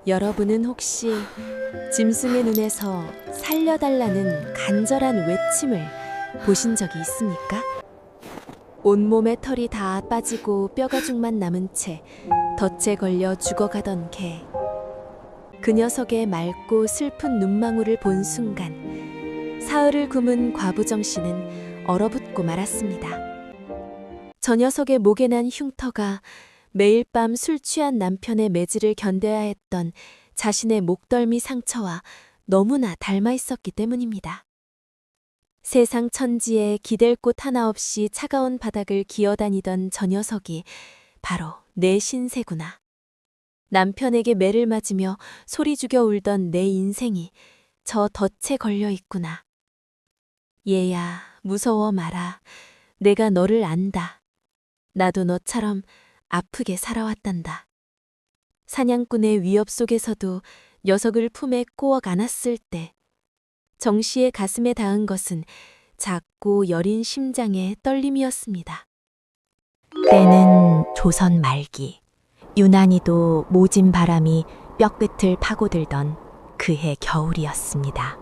여러분은 혹시 짐승의 눈에서 살려달라는 간절한 외침을 보신 적이 있습니까? 온몸에 털이 다 빠지고 뼈가죽만 남은 채 덫에 걸려 죽어가던 개. 그 녀석의 맑고 슬픈 눈망울을 본 순간 사흘을 굶은 과부 정씨는 얼어붙고 말았습니다. 저 녀석의 목에 난 흉터가 매일 밤 술 취한 남편의 매질을 견뎌야 했던 자신의 목덜미 상처와 너무나 닮아 있었기 때문입니다. 세상 천지에 기댈 곳 하나 없이 차가운 바닥을 기어다니던 저 녀석이 바로 내 신세구나. 남편에게 매를 맞으며 소리 죽여 울던 내 인생이 저 덫에 걸려 있구나. 얘야, 무서워 마라. 내가 너를 안다. 나도 너처럼 아프게 살아왔단다. 사냥꾼의 위협 속에서도 녀석을 품에 꼬억 안았을 때 정씨의 가슴에 닿은 것은 작고 여린 심장의 떨림이었습니다. 때는 조선 말기, 유난히도 모진 바람이 뼈끝을 파고들던 그해 겨울이었습니다.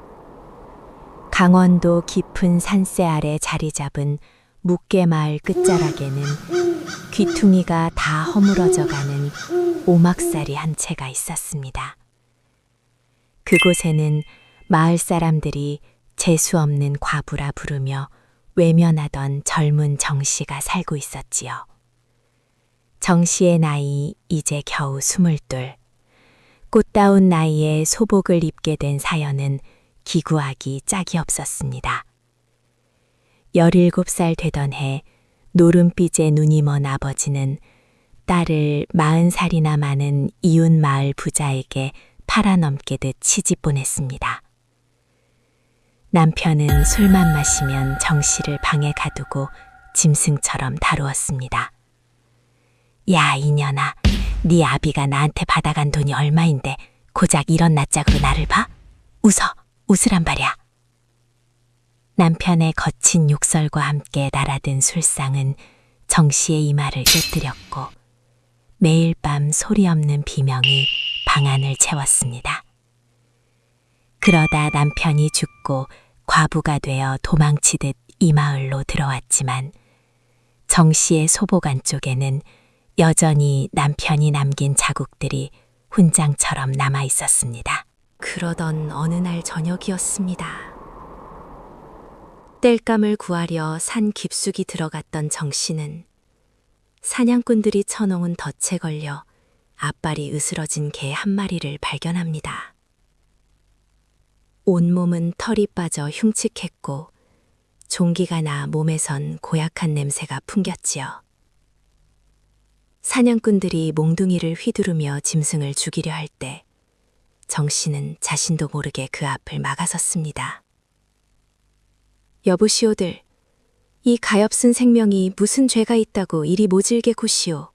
강원도 깊은 산세 아래 자리 잡은 묵계마을 끝자락에는 귀퉁이가 다 허물어져가는 오막살이 한 채가 있었습니다. 그곳에는 마을 사람들이 재수없는 과부라 부르며 외면하던 젊은 정씨가 살고 있었지요. 정씨의 나이 이제 겨우 22. 꽃다운 나이에 소복을 입게 된 사연은 기구하기 짝이 없었습니다. 17살 되던 해 노름빛에 눈이 먼 아버지는 딸을 40살이나 많은 이웃 마을 부자에게 팔아넘기듯 시집 보냈습니다. 남편은 술만 마시면 정씨를 방에 가두고 짐승처럼 다루었습니다. 야, 이년아, 네 아비가 나한테 받아간 돈이 얼마인데 고작 이런 낯짝으로 나를 봐? 웃으란 말이야. 남편의 거친 욕설과 함께 날아든 술상은 정씨의 이마를 깨뜨렸고 매일 밤 소리 없는 비명이 방안을 채웠습니다. 그러다 남편이 죽고 과부가 되어 도망치듯 이 마을로 들어왔지만 정씨의 소복 안쪽에는 여전히 남편이 남긴 자국들이 훈장처럼 남아 있었습니다. 그러던 어느 날 저녁이었습니다. 땔감을 구하려 산 깊숙이 들어갔던 정씨는 사냥꾼들이 쳐놓은 덫에 걸려 앞발이 으스러진 개 한 마리를 발견합니다. 온몸은 털이 빠져 흉측했고 종기가 나 몸에선 고약한 냄새가 풍겼지요. 사냥꾼들이 몽둥이를 휘두르며 짐승을 죽이려 할 때 정씨는 자신도 모르게 그 앞을 막아섰습니다. 여보시오들, 이 가엾은 생명이 무슨 죄가 있다고 이리 모질게 구시오.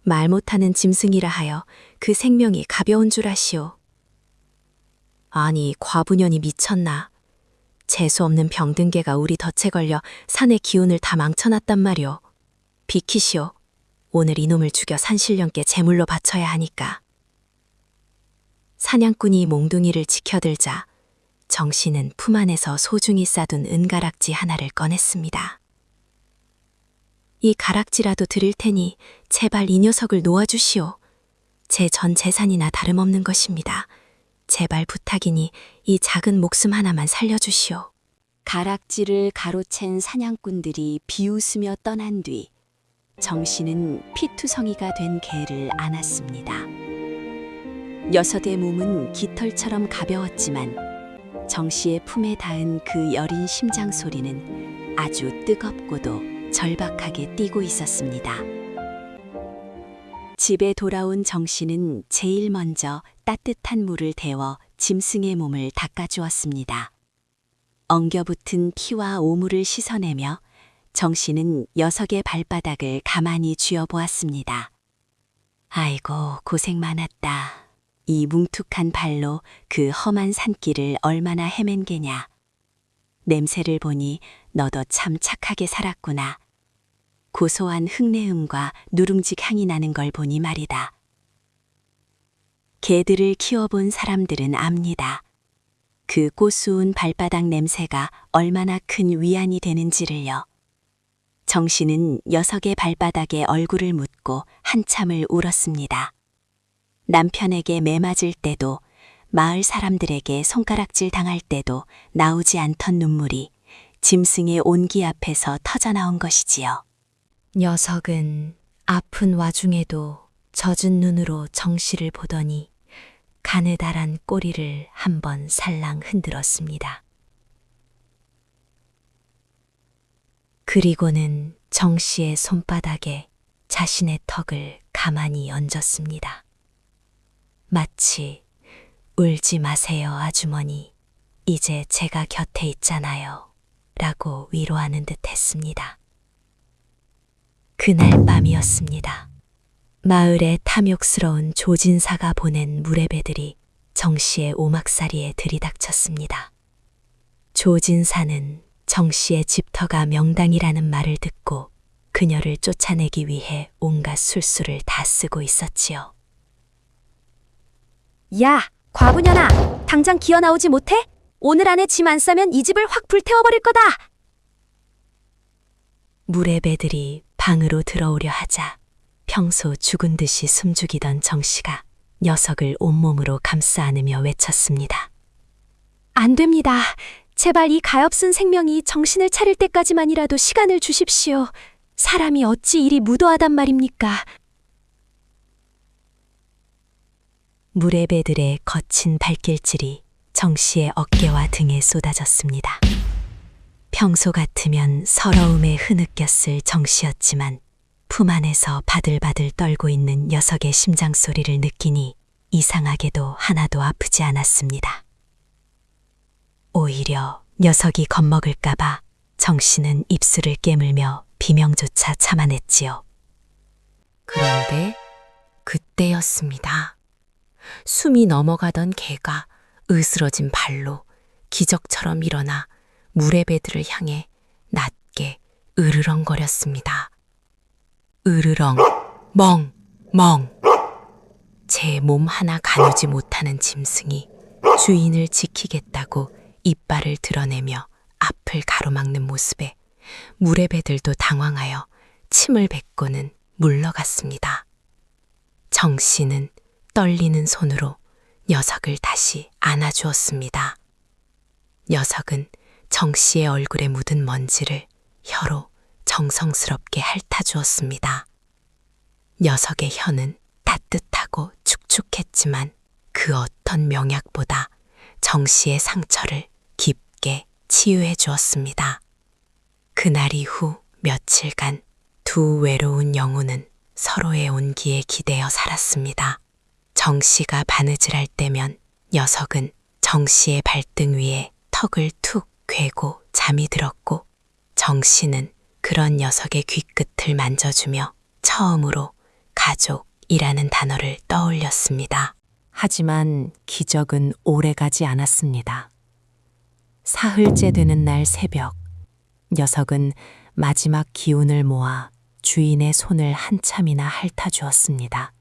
말 못하는 짐승이라 하여 그 생명이 가벼운 줄 아시오. 아니, 과부년이 미쳤나. 재수없는 병든 개가 우리 덫에 걸려 산의 기운을 다 망쳐놨단 말이오. 비키시오. 오늘 이놈을 죽여 산신령께 제물로 바쳐야 하니까. 사냥꾼이 몽둥이를 지켜들자 정씨는 품 안에서 소중히 싸둔 은가락지 하나를 꺼냈습니다. 이 가락지라도 드릴 테니 제발 이 녀석을 놓아주시오. 제 전 재산이나 다름없는 것입니다. 제발 부탁이니 이 작은 목숨 하나만 살려주시오. 가락지를 가로챈 사냥꾼들이 비웃으며 떠난 뒤 정씨는 피투성이가 된 개를 안았습니다. 녀석의 몸은 깃털처럼 가벼웠지만 정씨의 품에 닿은 그 여린 심장 소리는 아주 뜨겁고도 절박하게 뛰고 있었습니다. 집에 돌아온 정씨는 제일 먼저 따뜻한 물을 데워 짐승의 몸을 닦아주었습니다. 엉겨붙은 피와 오물을 씻어내며 정씨는 녀석의 발바닥을 가만히 쥐어보았습니다. 아이고, 고생 많았다. 이 뭉툭한 발로 그 험한 산길을 얼마나 헤맨 게냐. 냄새를 보니 너도 참 착하게 살았구나. 고소한 흙내음과 누룽지 향이 나는 걸 보니 말이다. 개들을 키워본 사람들은 압니다. 그 고수운 발바닥 냄새가 얼마나 큰 위안이 되는지를요. 정씨는 녀석의 발바닥에 얼굴을 묻고 한참을 울었습니다. 남편에게 매맞을 때도, 마을 사람들에게 손가락질 당할 때도 나오지 않던 눈물이 짐승의 온기 앞에서 터져나온 것이지요. 녀석은 아픈 와중에도 젖은 눈으로 정씨를 보더니 가느다란 꼬리를 한번 살랑 흔들었습니다. 그리고는 정씨의 손바닥에 자신의 턱을 가만히 얹었습니다. 마치 울지 마세요, 아주머니. 이제 제가 곁에 있잖아요. 라고 위로하는 듯 했습니다. 그날 밤이었습니다. 마을에 탐욕스러운 조진사가 보낸 무례배들이 정씨의 오막살이에 들이닥쳤습니다. 조진사는 정씨의 집터가 명당이라는 말을 듣고 그녀를 쫓아내기 위해 온갖 술수를 다 쓰고 있었지요. 야, 과부년아! 당장 기어 나오지 못해? 오늘 안에 짐 안 싸면 이 집을 확 불태워버릴 거다! 무례배들이 방으로 들어오려 하자 평소 죽은 듯이 숨죽이던 정씨가 녀석을 온몸으로 감싸 안으며 외쳤습니다. 안 됩니다. 제발 이 가엾은 생명이 정신을 차릴 때까지만이라도 시간을 주십시오. 사람이 어찌 이리 무도하단 말입니까? 무례배들의 거친 발길질이 정씨의 어깨와 등에 쏟아졌습니다. 평소 같으면 서러움에 흐느꼈을 정씨였지만 품 안에서 바들바들 떨고 있는 녀석의 심장 소리를 느끼니 이상하게도 하나도 아프지 않았습니다. 오히려 녀석이 겁먹을까봐 정씨는 입술을 깨물며 비명조차 참아냈지요. 그런데 그때였습니다. 숨이 넘어가던 개가 으스러진 발로 기적처럼 일어나 무례배들을 향해 낮게 으르렁거렸습니다. 으르렁, 멍, 멍. 제 몸 하나 가누지 못하는 짐승이 주인을 지키겠다고 이빨을 드러내며 앞을 가로막는 모습에 무례배들도 당황하여 침을 뱉고는 물러갔습니다. 정씨는 떨리는 손으로 녀석을 다시 안아주었습니다. 녀석은 정씨의 얼굴에 묻은 먼지를 혀로 정성스럽게 핥아주었습니다. 녀석의 혀는 따뜻하고 축축했지만 그 어떤 명약보다 정씨의 상처를 깊게 치유해 주었습니다. 그날 이후 며칠간 두 외로운 영혼은 서로의 온기에 기대어 살았습니다. 정씨가 바느질할 때면 녀석은 정씨의 발등 위에 턱을 툭 괴고 잠이 들었고 정씨는 그런 녀석의 귀끝을 만져주며 처음으로 가족이라는 단어를 떠올렸습니다. 하지만 기적은 오래가지 않았습니다. 사흘째 되는 날 새벽, 녀석은 마지막 기운을 모아 주인의 손을 한참이나 핥아주었습니다.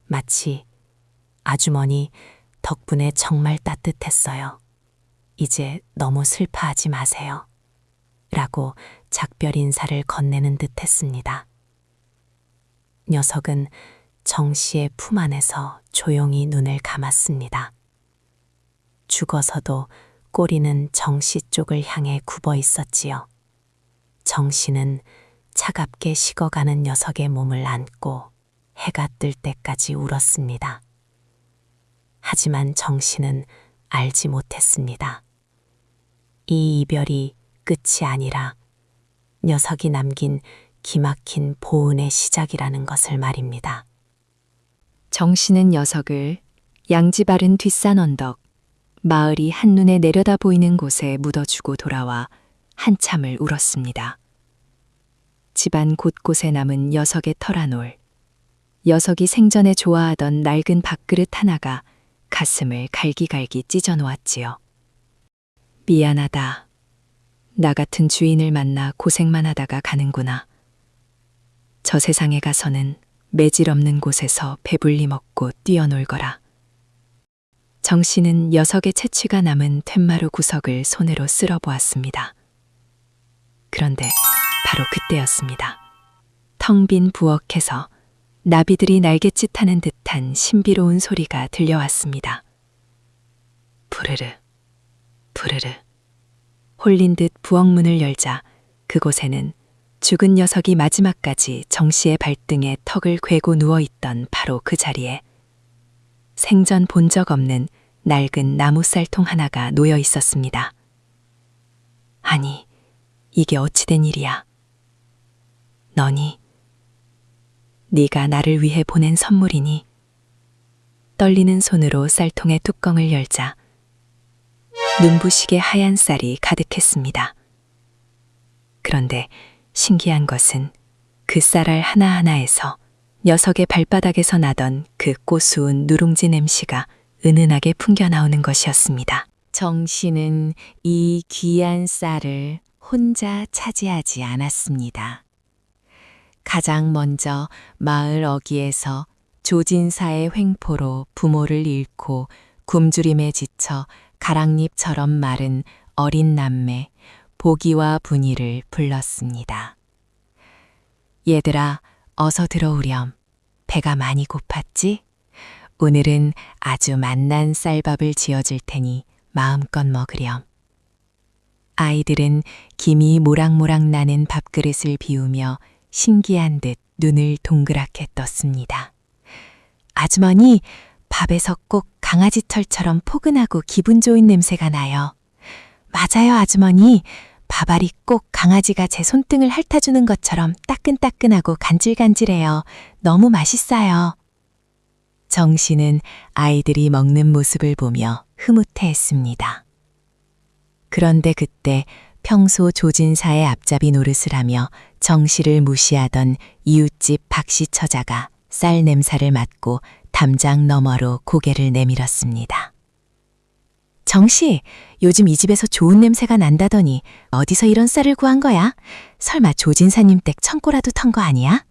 마치 아주머니 덕분에 정말 따뜻했어요. 이제 너무 슬퍼하지 마세요. 라고 작별 인사를 건네는 듯 했습니다. 녀석은 정씨의 품 안에서 조용히 눈을 감았습니다. 죽어서도 꼬리는 정씨 쪽을 향해 굽어 있었지요. 정씨는 차갑게 식어가는 녀석의 몸을 안고 해가 뜰 때까지 울었습니다. 하지만 정씨는 알지 못했습니다. 이 이별이 끝이 아니라 녀석이 남긴 기막힌 보은의 시작이라는 것을 말입니다. 정씨는 녀석을 양지 바른 뒷산 언덕, 마을이 한눈에 내려다 보이는 곳에 묻어주고 돌아와 한참을 울었습니다. 집안 곳곳에 남은 녀석의 털 한 올, 녀석이 생전에 좋아하던 낡은 밥그릇 하나가 가슴을 갈기갈기 찢어 놓았지요. 미안하다. 나 같은 주인을 만나 고생만 하다가 가는구나. 저 세상에 가서는 매질 없는 곳에서 배불리 먹고 뛰어놀거라. 정 씨는 녀석의 채취가 남은 툇마루 구석을 손으로 쓸어보았습니다. 그런데 바로 그때였습니다. 텅 빈 부엌에서 나비들이 날갯짓하는 듯한 신비로운 소리가 들려왔습니다. 부르르, 부르르. 홀린 듯 부엌문을 열자 그곳에는 죽은 녀석이 마지막까지 정 씨의 발등에 턱을 괴고 누워있던 바로 그 자리에 생전 본 적 없는 낡은 나무 쌀통 하나가 놓여 있었습니다. 아니, 이게 어찌된 일이야? 너니? 네가 나를 위해 보낸 선물이니? 떨리는 손으로 쌀통의 뚜껑을 열자 눈부시게 하얀 쌀이 가득했습니다. 그런데 신기한 것은 그 쌀알 하나하나에서 녀석의 발바닥에서 나던 그 고수운 누룽지 냄새가 은은하게 풍겨나오는 것이었습니다. 정 씨는 이 귀한 쌀을 혼자 차지하지 않았습니다. 가장 먼저 마을 어귀에서 조진사의 횡포로 부모를 잃고 굶주림에 지쳐 가랑잎처럼 마른 어린 남매 보기와 분이를 불렀습니다. 얘들아, 어서 들어오렴. 배가 많이 고팠지? 오늘은 아주 맛난 쌀밥을 지어줄 테니 마음껏 먹으렴. 아이들은 김이 모락모락 나는 밥그릇을 비우며 신기한 듯 눈을 동그랗게 떴습니다. 아주머니, 밥에서 꼭 강아지 털처럼 포근하고 기분 좋은 냄새가 나요. 맞아요, 아주머니. 밥알이 꼭 강아지가 제 손등을 핥아주는 것처럼 따끈따끈하고 간질간질해요. 너무 맛있어요. 정 씨는 아이들이 먹는 모습을 보며 흐뭇해했습니다. 그런데 그때 평소 조진사의 앞잡이 노릇을 하며 정 씨를 무시하던 이웃집 박씨 처자가 쌀 냄새를 맡고 담장 너머로 고개를 내밀었습니다. 정씨, 요즘 이 집에서 좋은 냄새가 난다더니 어디서 이런 쌀을 구한 거야? 설마 조진사님 댁 청고라도 턴 거 아니야?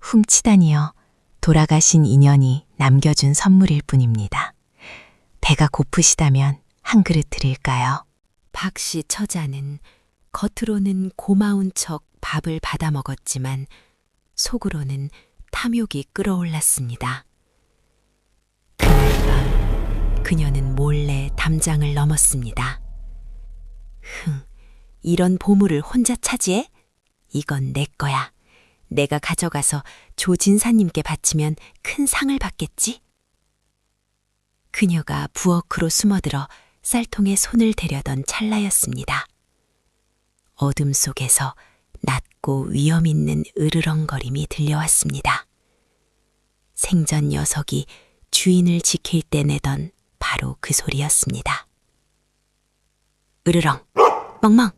훔치다니요. 돌아가신 인연이 남겨준 선물일 뿐입니다. 배가 고프시다면 한 그릇 드릴까요? 박씨 처자는 겉으로는 고마운 척 밥을 받아 먹었지만 속으로는 탐욕이 끓어올랐습니다. 그날 밤 그녀는 몰래 담장을 넘었습니다. 이런 보물을 혼자 차지해? 이건 내 거야. 내가 가져가서 조진사님께 바치면 큰 상을 받겠지? 그녀가 부엌으로 숨어들어 쌀통에 손을 대려던 찰나였습니다. 어둠 속에서 낮고 위험 있는 으르렁거림이 들려왔습니다. 생전 녀석이 주인을 지킬 때 내던 바로 그 소리였습니다. 으르렁, 멍멍.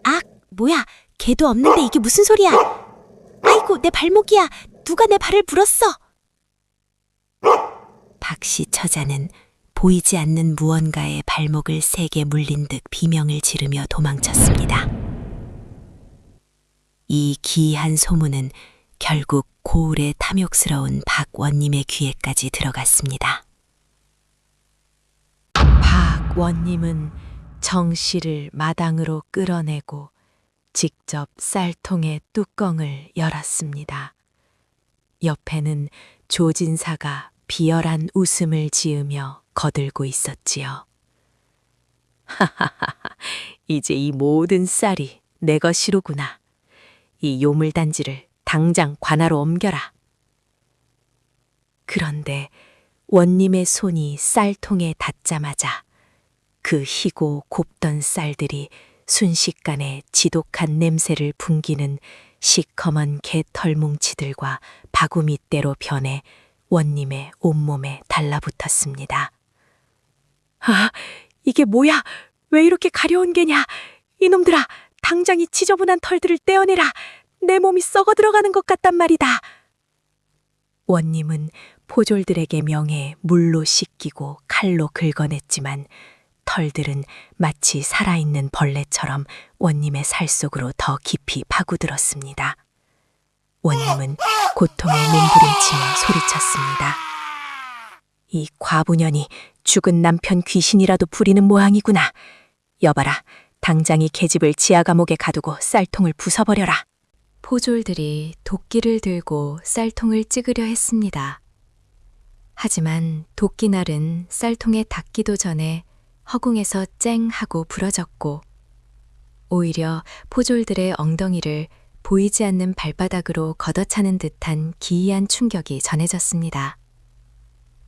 악, 뭐야, 개도 없는데 이게 무슨 소리야? 아이고, 내 발목이야. 누가 내 발을 불었어? 박씨 처자는 보이지 않는 무언가에 발목을 세게 물린 듯 비명을 지르며 도망쳤습니다. 이 기이한 소문은 결국 고을의 탐욕스러운 박원님의 귀에까지 들어갔습니다. 박원님은 정 씨를 마당으로 끌어내고 직접 쌀통의 뚜껑을 열었습니다. 옆에는 조진사가 비열한 웃음을 지으며 거들고 있었지요. 하하하, 이제 이 모든 쌀이 내 것이로구나. 이 요물단지를 당장 관하로 옮겨라. 그런데 원님의 손이 쌀통에 닿자마자 그 희고 곱던 쌀들이 순식간에 지독한 냄새를 풍기는 시커먼 개 털뭉치들과 바구미대로 변해 원님의 온몸에 달라붙었습니다. 아, 이게 뭐야? 왜 이렇게 가려운 게냐? 이놈들아, 당장 이 지저분한 털들을 떼어내라. 내 몸이 썩어 들어가는 것 같단 말이다. 원님은 포졸들에게 명해 물로 씻기고 칼로 긁어냈지만 털들은 마치 살아있는 벌레처럼 원님의 살 속으로 더 깊이 파고들었습니다. 원님은 고통에 몸부림치며 소리쳤습니다. 이 과부년이 죽은 남편 귀신이라도 부리는 모양이구나. 여봐라, 당장 이 계집을 지하 감옥에 가두고 쌀통을 부숴버려라. 포졸들이 도끼를 들고 쌀통을 찍으려 했습니다. 하지만 도끼날은 쌀통에 닿기도 전에 허공에서 쨍 하고 부러졌고 오히려 포졸들의 엉덩이를 보이지 않는 발바닥으로 걷어차는 듯한 기이한 충격이 전해졌습니다.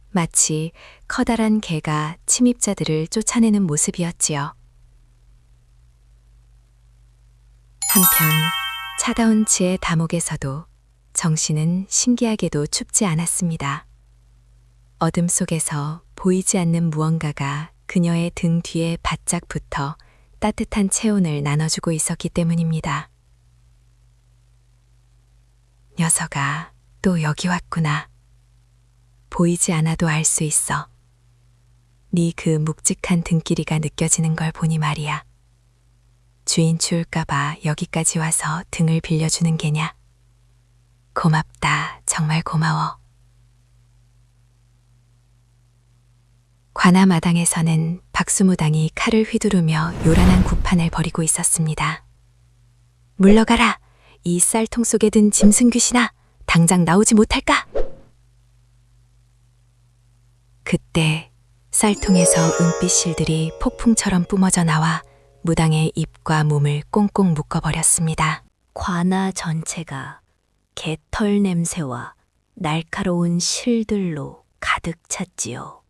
마치 커다란 개가 침입자들을 쫓아내는 모습이었지요. 한편 차가운 지의 다목에서도 정씨는 신기하게도 춥지 않았습니다. 어둠 속에서 보이지 않는 무언가가 그녀의 등 뒤에 바짝 붙어 따뜻한 체온을 나눠주고 있었기 때문입니다. 녀석아, 또 여기 왔구나. 보이지 않아도 알 수 있어. 네 그 묵직한 등끼리가 느껴지는 걸 보니 말이야. 주인 추울까봐 여기까지 와서 등을 빌려주는 게냐? 고맙다, 정말 고마워. 관아 마당에서는 박수무당이 칼을 휘두르며 요란한 구판을 벌이고 있었습니다. 물러가라! 이 쌀통 속에 든 짐승 귀신아! 당장 나오지 못할까? 그때 쌀통에서 은빛 실들이 폭풍처럼 뿜어져 나와 무당의 입과 몸을 꽁꽁 묶어버렸습니다. 관아 전체가 개털 냄새와 날카로운 실들로 가득 찼지요.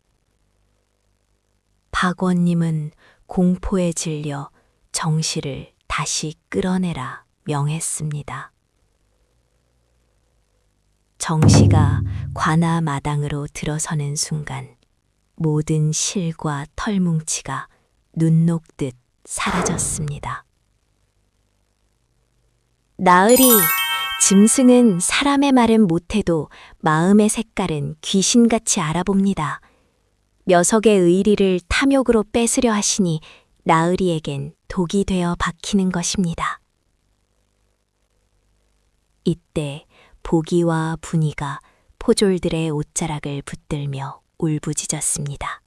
박원님은 공포에 질려 정씨를 다시 끌어내라 명했습니다. 정씨가 관아 마당으로 들어서는 순간 모든 실과 털뭉치가 눈 녹듯 사라졌습니다. 나으리, 짐승은 사람의 말은 못해도 마음의 색깔은 귀신같이 알아봅니다. 녀석의 의리를 탐욕으로 뺏으려 하시니 나으리에겐 독이 되어 박히는 것입니다. 이때 보기와 분이가 포졸들의 옷자락을 붙들며 울부짖었습니다.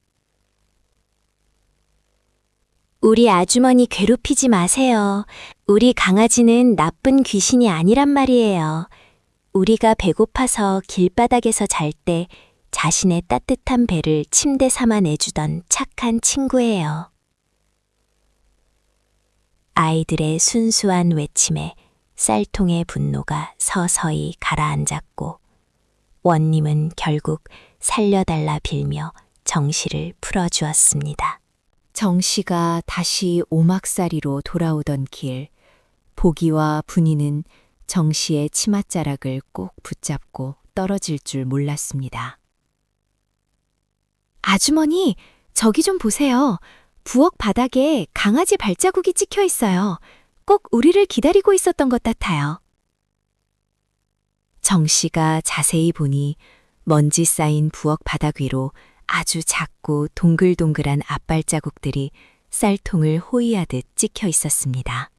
우리 아주머니 괴롭히지 마세요. 우리 강아지는 나쁜 귀신이 아니란 말이에요. 우리가 배고파서 길바닥에서 잘 때 자신의 따뜻한 배를 침대 삼아 내주던 착한 친구예요. 아이들의 순수한 외침에 쌀통의 분노가 서서히 가라앉았고 원님은 결국 살려달라 빌며 정씨를 풀어주었습니다. 정씨가 다시 오막살이로 돌아오던 길, 보기와 분이는 정씨의 치맛자락을 꼭 붙잡고 떨어질 줄 몰랐습니다. 아주머니, 저기 좀 보세요. 부엌 바닥에 강아지 발자국이 찍혀 있어요. 꼭 우리를 기다리고 있었던 것 같아요. 정씨가 자세히 보니 먼지 쌓인 부엌 바닥 위로 아주 작고 동글동글한 앞발자국들이 쌀통을 호위하듯 찍혀 있었습니다.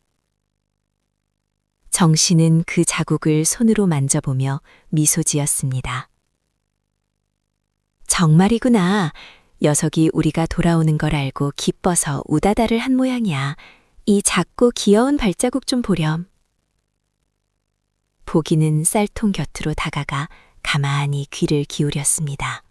정씨는 그 자국을 손으로 만져보며 미소 지었습니다. 정말이구나. 녀석이 우리가 돌아오는 걸 알고 기뻐서 우다다를 한 모양이야. 이 작고 귀여운 발자국 좀 보렴. 보기는 쌀통 곁으로 다가가 가만히 귀를 기울였습니다.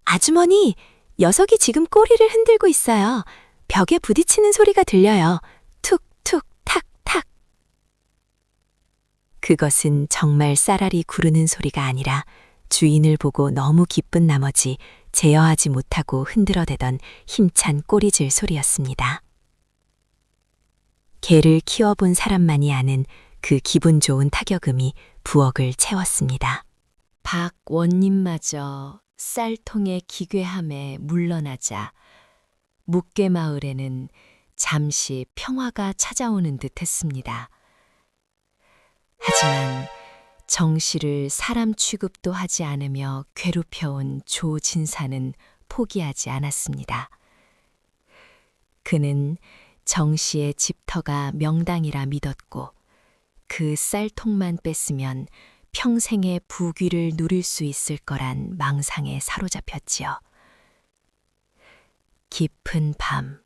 아주머니, 녀석이 지금 꼬리를 흔들고 있어요. 벽에 부딪히는 소리가 들려요. 툭툭 탁탁. 그것은 정말 쌀알이 구르는 소리가 아니라 주인을 보고 너무 기쁜 나머지 제어하지 못하고 흔들어대던 힘찬 꼬리질 소리였습니다. 개를 키워본 사람만이 아는 그 기분 좋은 타격음이 부엌을 채웠습니다. 박원님마저 쌀통의 기괴함에 물러나자 묵계마을에는 잠시 평화가 찾아오는 듯했습니다. 하지만 정씨를 사람 취급도 하지 않으며 괴롭혀온 조진사는 포기하지 않았습니다. 그는 정씨의 집터가 명당이라 믿었고 그 쌀통만 뺐으면 평생의 부귀를 누릴 수 있을 거란 망상에 사로잡혔지요. 깊은 밤,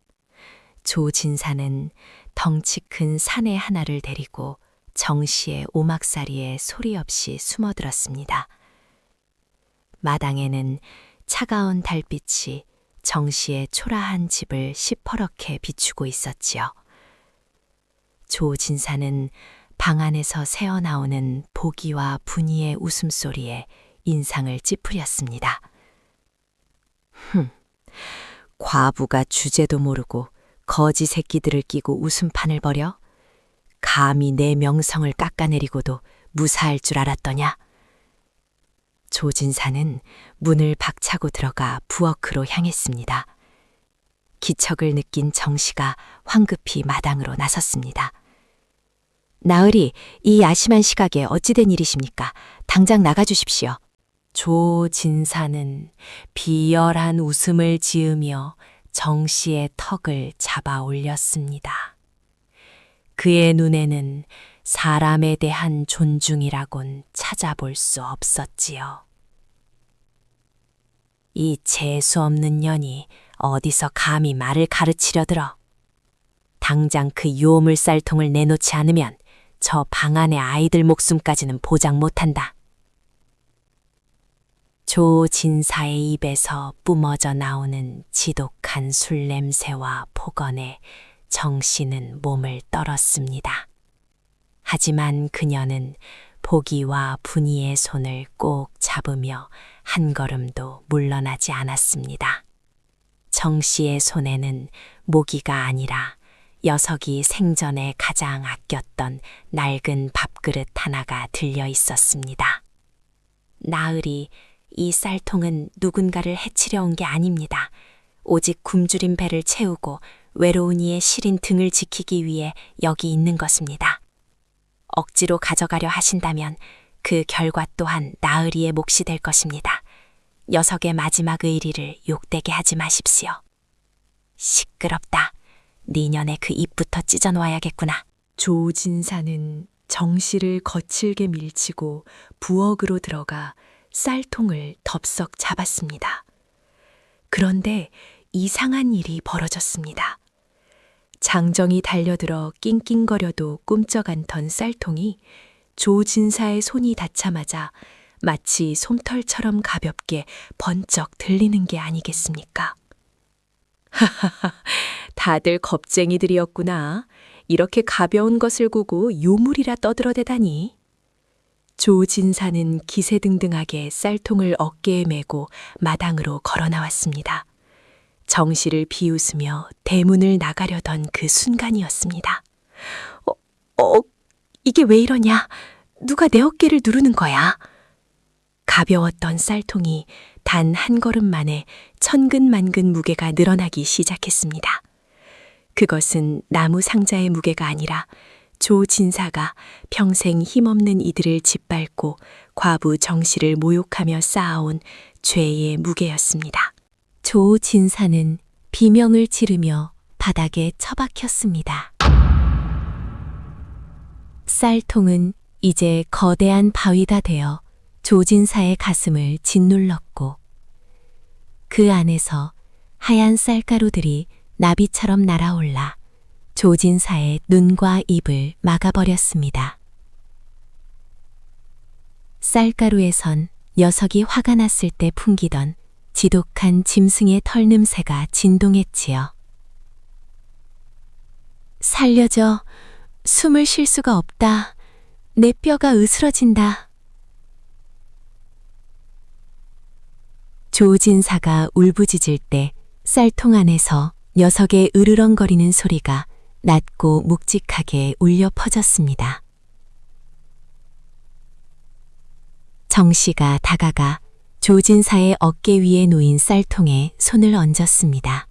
조진사는 덩치 큰 사내 하나를 데리고 정씨의 오막살이에 소리 없이 숨어들었습니다. 마당에는 차가운 달빛이 정씨의 초라한 집을 시퍼렇게 비추고 있었지요. 조진사는 방 안에서 새어나오는 보기와 분이의 웃음소리에 인상을 찌푸렸습니다. 과부가 주제도 모르고 거지 새끼들을 끼고 웃음판을 벌여? 감히 내 명성을 깎아내리고도 무사할 줄 알았더냐? 조진사는 문을 박차고 들어가 부엌으로 향했습니다. 기척을 느낀 정씨가 황급히 마당으로 나섰습니다. 나으리, 이 야심한 시각에 어찌된 일이십니까? 당장 나가주십시오. 조진사는 비열한 웃음을 지으며 정씨의 턱을 잡아 올렸습니다. 그의 눈에는 사람에 대한 존중이라곤 찾아볼 수 없었지요. 이 재수없는 년이 어디서 감히 말을 가르치려 들어. 당장 그 요물 쌀통을 내놓지 않으면 저 방 안의 아이들 목숨까지는 보장 못한다. 조진사의 입에서 뿜어져 나오는 지독한 술 냄새와 폭언에 정씨는 몸을 떨었습니다. 하지만 그녀는 보기와 분이의 손을 꼭 잡으며 한 걸음도 물러나지 않았습니다. 정씨의 손에는 모기가 아니라 녀석이 생전에 가장 아꼈던 낡은 밥그릇 하나가 들려 있었습니다. 나으리, 이 쌀통은 누군가를 해치려 온 게 아닙니다. 오직 굶주린 배를 채우고 외로운 이의 시린 등을 지키기 위해 여기 있는 것입니다. 억지로 가져가려 하신다면 그 결과 또한 나으리의 몫이 될 것입니다. 녀석의 마지막 의리를 욕되게 하지 마십시오. 시끄럽다. 니년의 그 입부터 찢어놓아야겠구나. 조진사는 정씨를 거칠게 밀치고 부엌으로 들어가 쌀통을 덥석 잡았습니다. 그런데 이상한 일이 벌어졌습니다. 장정이 달려들어 낑낑거려도 꿈쩍 않던 쌀통이 조진사의 손이 닿자마자 마치 솜털처럼 가볍게 번쩍 들리는 게 아니겠습니까? 하하하, 다들 겁쟁이들이었구나. 이렇게 가벼운 것을 구고 요물이라 떠들어대다니. 조진사는 기세등등하게 쌀통을 어깨에 메고 마당으로 걸어 나왔습니다. 정씨를 비웃으며 대문을 나가려던 그 순간이었습니다. 이게 왜 이러냐? 누가 내 어깨를 누르는 거야? 가벼웠던 쌀통이 단 한 걸음 만에 천근만근 무게가 늘어나기 시작했습니다. 그것은 나무 상자의 무게가 아니라 조진사가 평생 힘없는 이들을 짓밟고 과부 정씨를 모욕하며 쌓아온 죄의 무게였습니다. 조진사는 비명을 지르며 바닥에 처박혔습니다. 쌀통은 이제 거대한 바위가 되어 조진사의 가슴을 짓눌렀고 그 안에서 하얀 쌀가루들이 나비처럼 날아올라 조진사의 눈과 입을 막아버렸습니다. 쌀가루에선 녀석이 화가 났을 때 풍기던 지독한 짐승의 털 냄새가 진동했지요. 살려줘. 숨을 쉴 수가 없다. 내 뼈가 으스러진다. 조진사가 울부짖을 때 쌀통 안에서 녀석의 으르렁거리는 소리가 낮고 묵직하게 울려 퍼졌습니다. 정씨가 다가가 조진사의 어깨 위에 놓인 쌀통에 손을 얹었습니다.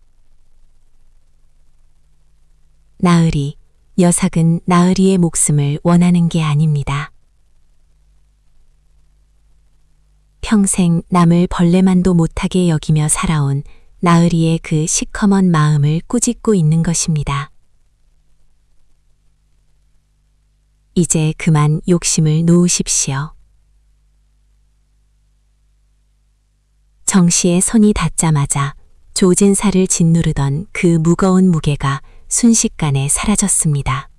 나으리, 녀석은 나으리의 목숨을 원하는 게 아닙니다. 평생 남을 벌레만도 못하게 여기며 살아온 나으리의 그 시커먼 마음을 꾸짖고 있는 것입니다. 이제 그만 욕심을 놓으십시오. 정씨의 손이 닿자마자 조진 살을 짓누르던 그 무거운 무게가 순식간에 사라졌습니다.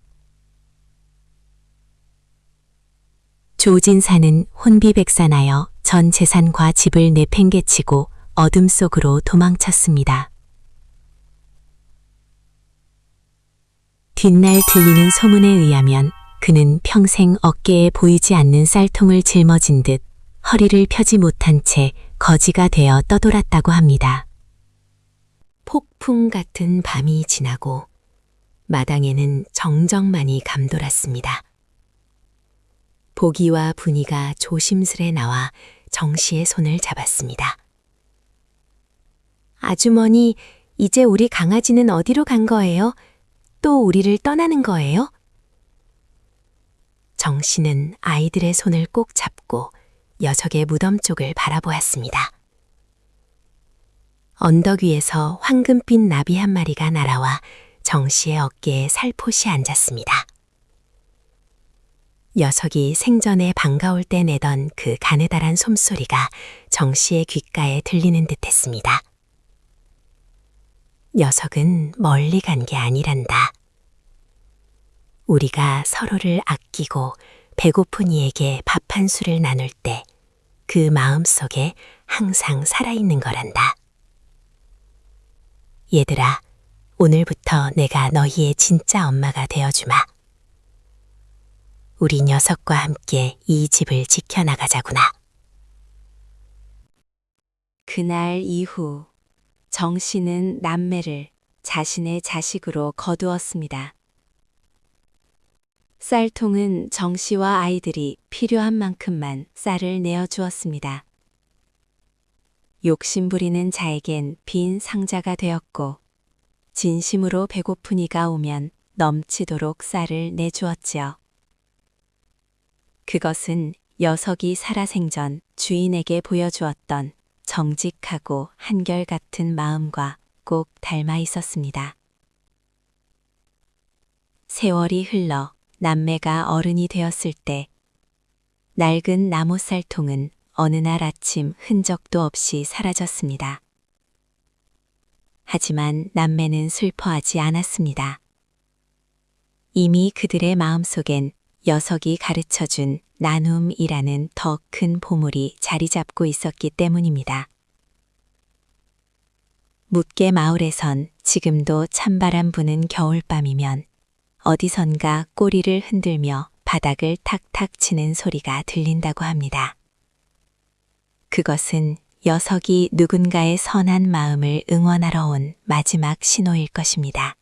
조진사는 혼비백산하여 전 재산과 집을 내팽개치고 어둠 속으로 도망쳤습니다. 뒷날 들리는 소문에 의하면 그는 평생 어깨에 보이지 않는 쌀통을 짊어진 듯 허리를 펴지 못한 채 거지가 되어 떠돌았다고 합니다. 폭풍 같은 밤이 지나고 마당에는 정적만이 감돌았습니다. 보기와 분이가 조심스레 나와 정씨의 손을 잡았습니다. 아주머니, 이제 우리 강아지는 어디로 간 거예요? 또 우리를 떠나는 거예요? 정씨는 아이들의 손을 꼭 잡고 녀석의 무덤 쪽을 바라보았습니다. 언덕 위에서 황금빛 나비 한 마리가 날아와 정씨의 어깨에 살포시 앉았습니다. 녀석이 생전에 반가울 때 내던 그 가느다란 솜소리가 정씨의 귓가에 들리는 듯했습니다. 녀석은 멀리 간 게 아니란다. 우리가 서로를 아끼고 배고픈 이에게 밥 한 술을 나눌 때 그 마음 속에 항상 살아있는 거란다. 얘들아, 오늘부터 내가 너희의 진짜 엄마가 되어주마. 우리 녀석과 함께 이 집을 지켜나가자구나. 그날 이후 정씨는 남매를 자신의 자식으로 거두었습니다. 쌀통은 정씨와 아이들이 필요한 만큼만 쌀을 내어주었습니다. 욕심부리는 자에겐 빈 상자가 되었고 진심으로 배고픈 이가 오면 넘치도록 쌀을 내주었지요. 그것은 녀석이 살아생전 주인에게 보여주었던 정직하고 한결같은 마음과 꼭 닮아 있었습니다. 세월이 흘러 남매가 어른이 되었을 때 낡은 나무 쌀통은 어느 날 아침 흔적도 없이 사라졌습니다. 하지만 남매는 슬퍼하지 않았습니다. 이미 그들의 마음속엔 녀석이 가르쳐준 나눔이라는 더 큰 보물이 자리 잡고 있었기 때문입니다. 묻게 마을에선 지금도 찬바람 부는 겨울밤이면 어디선가 꼬리를 흔들며 바닥을 탁탁 치는 소리가 들린다고 합니다. 그것은 녀석이 누군가의 선한 마음을 응원하러 온 마지막 신호일 것입니다.